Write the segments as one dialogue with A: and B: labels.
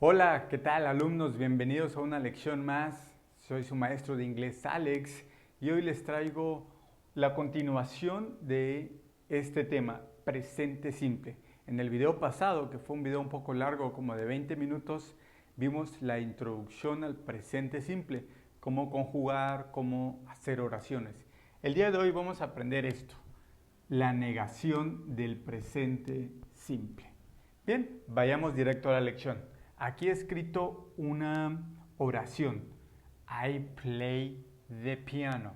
A: Hola, ¿qué tal alumnos? Bienvenidos a una lección más. Soy su maestro de inglés Alex y hoy les traigo la continuación de este tema, presente simple. En el video pasado, que fue un video un poco largo, como de 20 minutos, vimos la introducción al presente simple, cómo conjugar, cómo hacer oraciones. El día de hoy vamos a aprender esto, la negación del presente simple. Bien, vayamos directo a la lección. Aquí he escrito una oración. I play the piano.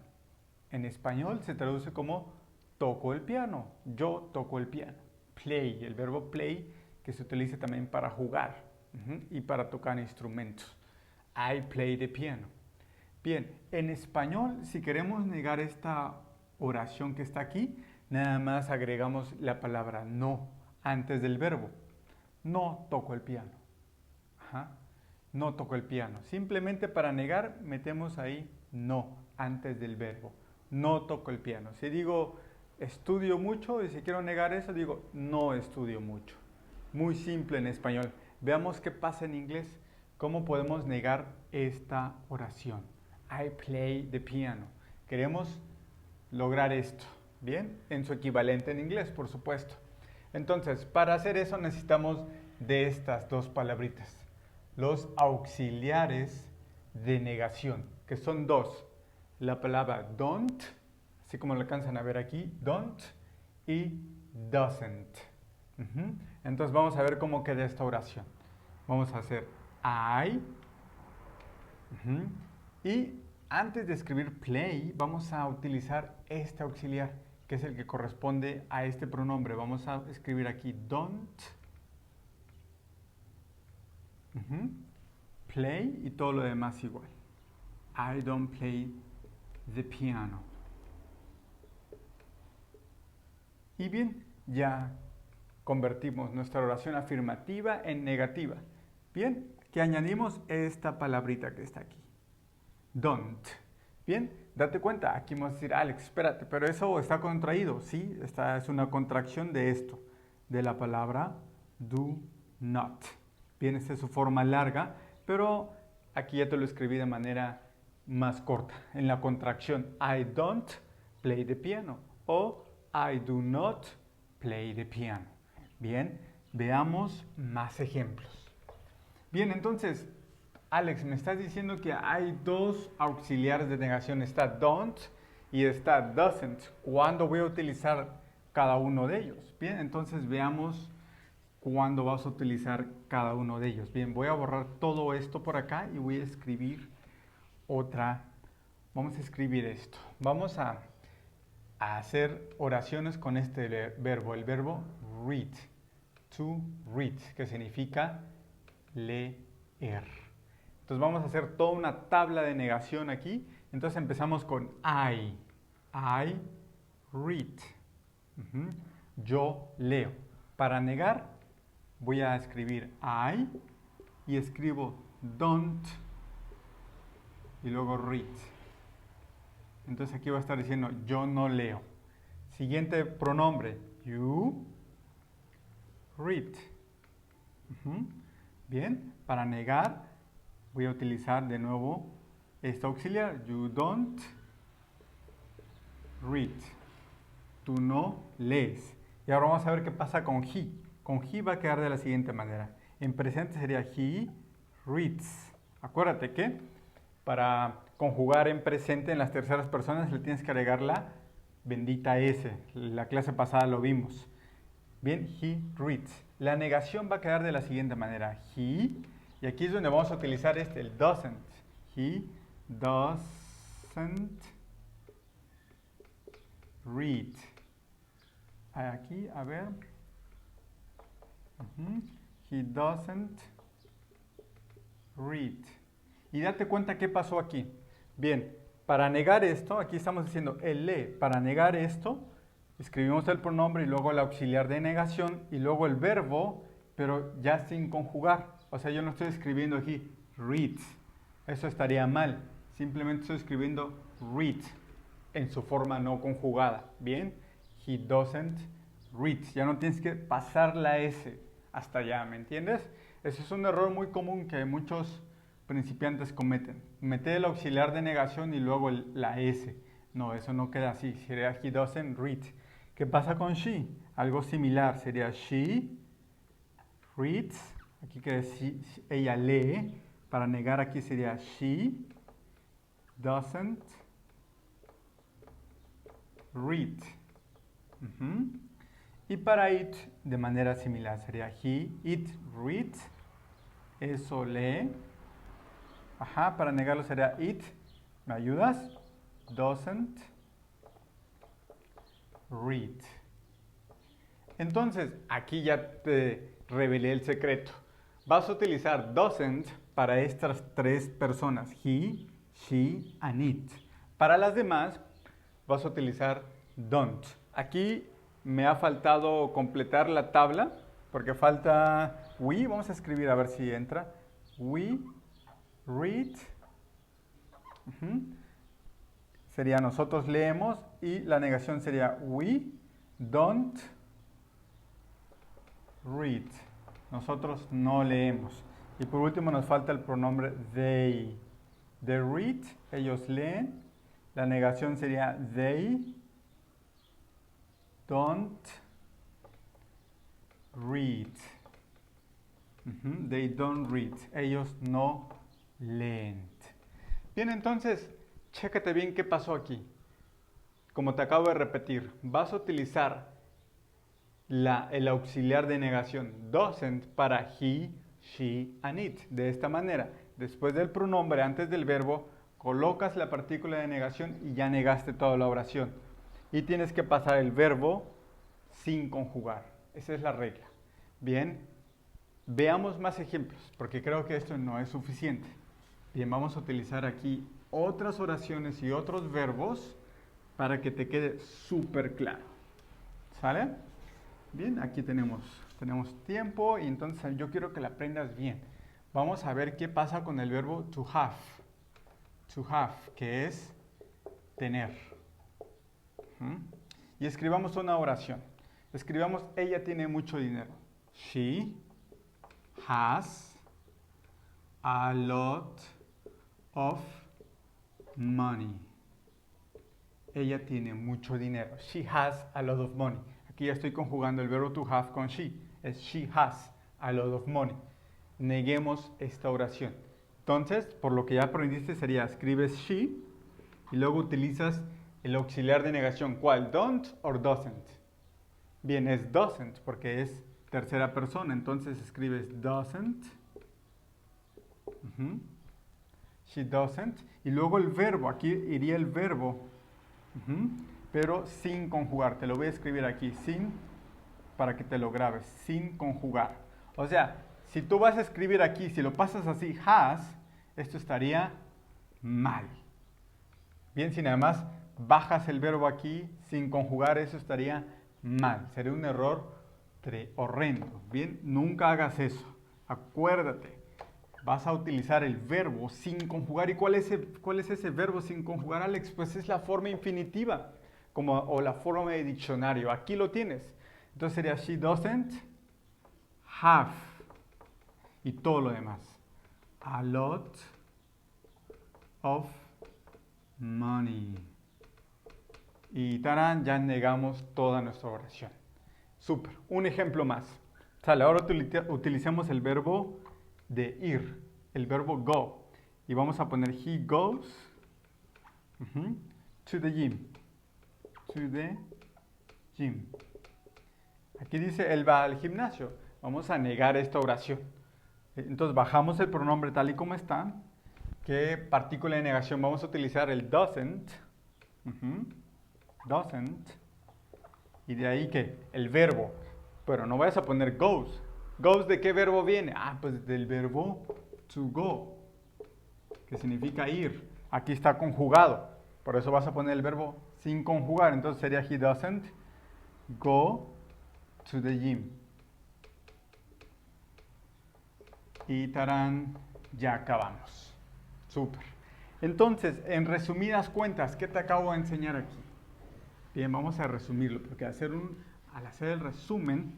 A: En español se traduce como toco el piano. Yo toco el piano. Play, el verbo play que se utiliza también para jugar y para tocar instrumentos. I play the piano. Bien, en español, si queremos negar esta oración que está aquí, nada más agregamos la palabra no antes del verbo. No toco el piano. Ajá. No toco el piano. Simplemente para negar metemos ahí no antes del verbo. No toco el piano. Si digo estudio mucho y si quiero negar eso digo no estudio mucho. Muy simple en español. Veamos qué pasa en inglés. ¿Cómo podemos negar esta oración? I play the piano. Queremos lograr esto. Bien, en su equivalente en inglés, por supuesto. Entonces, para hacer eso necesitamos de estas dos palabritas. Los auxiliares de negación, que son dos. La palabra don't, así como lo alcanzan a ver aquí, don't, y doesn't. Entonces vamos a ver cómo queda esta oración. Vamos a hacer I, y antes de escribir play, vamos a utilizar este auxiliar, que es el que corresponde a este pronombre. Vamos a escribir aquí don't, play y todo lo demás igual. I don't play the piano. Y bien, ya convertimos nuestra oración afirmativa en negativa. Bien, que añadimos esta palabrita que está aquí. Don't. Bien, date cuenta, aquí vamos a decir, Alex, espérate, pero eso está contraído. Sí, esta es una contracción de esto, de la palabra do not. Bien, esta es su forma larga, pero aquí ya te lo escribí de manera más corta, en la contracción. I don't play the piano o I do not play the piano. Bien, veamos más ejemplos. Bien, entonces, Alex, me estás diciendo que hay dos auxiliares de negación. Está don't y está doesn't. ¿Cuándo voy a utilizar cada uno de ellos? Bien, entonces veamos cuándo vas a utilizar cada uno de ellos. Bien, voy a borrar todo esto por acá y voy a escribir otra. Vamos a escribir esto. Vamos a hacer oraciones con este verbo, el verbo read. To read, que significa leer. Entonces vamos a hacer toda una tabla de negación aquí. Entonces empezamos con I. I read. Yo leo. Para negar voy a escribir I y escribo don't y luego read. Entonces aquí voy a estar diciendo yo no leo. Siguiente pronombre, you read. Bien, para negar voy a utilizar de nuevo este auxiliar. You don't read. Tú no lees. Y ahora vamos a ver qué pasa con he. Con he va a quedar de la siguiente manera. En presente sería he reads. Acuérdate que para conjugar en presente en las terceras personas le tienes que agregar la bendita S. La clase pasada lo vimos. Bien, he reads. La negación va a quedar de la siguiente manera. He, y aquí es donde vamos a utilizar el doesn't. He doesn't read. Aquí, a ver. He doesn't read. Y date cuenta qué pasó aquí. Bien, para negar esto, aquí estamos diciendo el lee. Para negar esto, escribimos el pronombre y luego el auxiliar de negación y luego el verbo, pero ya sin conjugar. O sea, yo no estoy escribiendo aquí reads. Eso estaría mal. Simplemente estoy escribiendo read en su forma no conjugada. Bien, he doesn't read. Ya no tienes que pasar la S hasta allá, ¿me entiendes? Ese es un error muy común que muchos principiantes cometen. Meter el auxiliar de negación y luego la S. No, eso no queda así. Sería he doesn't read. ¿Qué pasa con she? Algo similar. Sería she reads. Aquí queda ella lee. Para negar aquí sería she doesn't read. Y para it, de manera similar, sería it reads. Eso lee. Ajá, para negarlo sería it. ¿Me ayudas? Doesn't read. Entonces, aquí ya te revelé el secreto. Vas a utilizar doesn't para estas tres personas. He, she, and it. Para las demás, vas a utilizar don't. Aquí me ha faltado completar la tabla, porque falta we. Vamos a escribir a ver si entra. We read. Sería nosotros leemos y la negación sería we don't read. Nosotros no leemos. Y por último nos falta el pronombre they. They read, ellos leen. La negación sería they don't read. They don't read. Ellos no leen. Bien, entonces, chécate bien qué pasó aquí. Como te acabo de repetir, vas a utilizar el auxiliar de negación doesn't para he, she, and it. De esta manera, después del pronombre, antes del verbo, colocas la partícula de negación y ya negaste toda la oración. Y tienes que pasar el verbo sin conjugar. Esa es la regla. Bien, veamos más ejemplos, porque creo que esto no es suficiente. Bien, vamos a utilizar aquí otras oraciones y otros verbos para que te quede súper claro. ¿Sale? Bien, aquí tenemos tiempo y entonces yo quiero que la aprendas bien. Vamos a ver qué pasa con el verbo to have. To have, que es tener. Y escribamos una oración. Escribamos, ella tiene mucho dinero. She has a lot of money. Ella tiene mucho dinero. She has a lot of money. Aquí ya estoy conjugando el verbo to have con she. Es she has a lot of money. Neguemos esta oración. Entonces, por lo que ya aprendiste sería, escribes she y luego utilizas el auxiliar de negación. ¿Cuál? Don't or doesn't. Bien, es doesn't porque es tercera persona. Entonces escribes doesn't. She doesn't. Y luego el verbo. Aquí iría el verbo. Pero sin conjugar. Te lo voy a escribir aquí. Sin, para que te lo grabes. Sin conjugar. O sea, si tú vas a escribir aquí, si lo pasas así, has, esto estaría mal. Bien, si nada más bajas el verbo aquí sin conjugar, eso estaría mal. Sería un error horrendo. Bien, nunca hagas eso. Acuérdate, vas a utilizar el verbo sin conjugar. ¿Y cuál es ese verbo sin conjugar, Alex? Pues es la forma infinitiva o la forma de diccionario. Aquí lo tienes. Entonces sería she doesn't have. Y todo lo demás. A lot of money. Y tarán, ya negamos toda nuestra oración. Súper. Un ejemplo más. Sale, ahora utilicemos el verbo de ir. El verbo go. Y vamos a poner he goes to the gym. To the gym. Aquí dice él va al gimnasio. Vamos a negar esta oración. Entonces bajamos el pronombre tal y como está. ¿Qué partícula de negación? Vamos a utilizar el doesn't. Doesn't. Y de ahí que el verbo. Pero no vayas a poner goes. ¿Goes de qué verbo viene? Ah, pues del verbo to go. Que significa ir. Aquí está conjugado. Por eso vas a poner el verbo sin conjugar. Entonces sería he doesn't go to the gym. Y tarán, ya acabamos. Súper. Entonces, en resumidas cuentas, ¿qué te acabo de enseñar aquí? Bien, vamos a resumirlo, porque al hacer el resumen,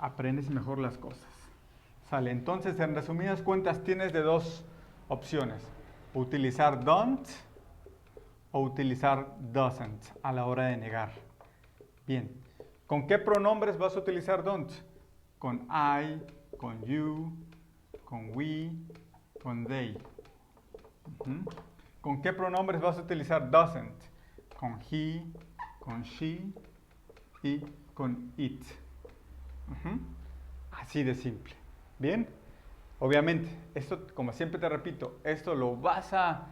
A: aprendes mejor las cosas. Sale, entonces en resumidas cuentas tienes de dos opciones. Utilizar don't o utilizar doesn't a la hora de negar. Bien, ¿con qué pronombres vas a utilizar don't? Con I, con you, con we, con they. ¿Con qué pronombres vas a utilizar doesn't? Con he, con she y con it. Así de simple. Bien, obviamente, esto, como siempre te repito, esto lo vas a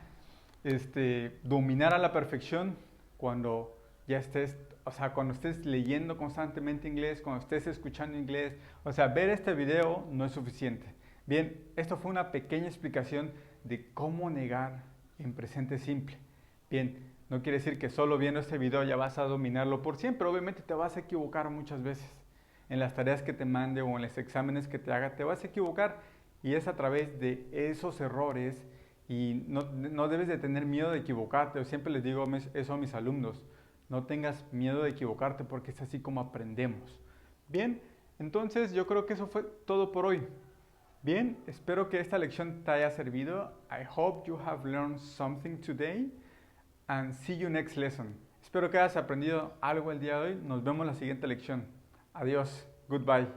A: dominar a la perfección cuando ya estés, o sea, cuando estés leyendo constantemente inglés, cuando estés escuchando inglés. O sea, ver este video no es suficiente. Bien, esto fue una pequeña explicación de cómo negar en presente simple. Bien, no quiere decir que solo viendo este video ya vas a dominarlo por siempre. Obviamente te vas a equivocar muchas veces. En las tareas que te mande o en los exámenes que te haga, te vas a equivocar. Y es a través de esos errores, y no debes de tener miedo de equivocarte. Yo siempre les digo eso a mis alumnos. No tengas miedo de equivocarte porque es así como aprendemos. Bien, entonces yo creo que eso fue todo por hoy. Bien, espero que esta lección te haya servido. I hope you have learned something today and see you next lesson. Espero que hayas aprendido algo el día de hoy. Nos vemos en la siguiente lección. Adiós. Goodbye.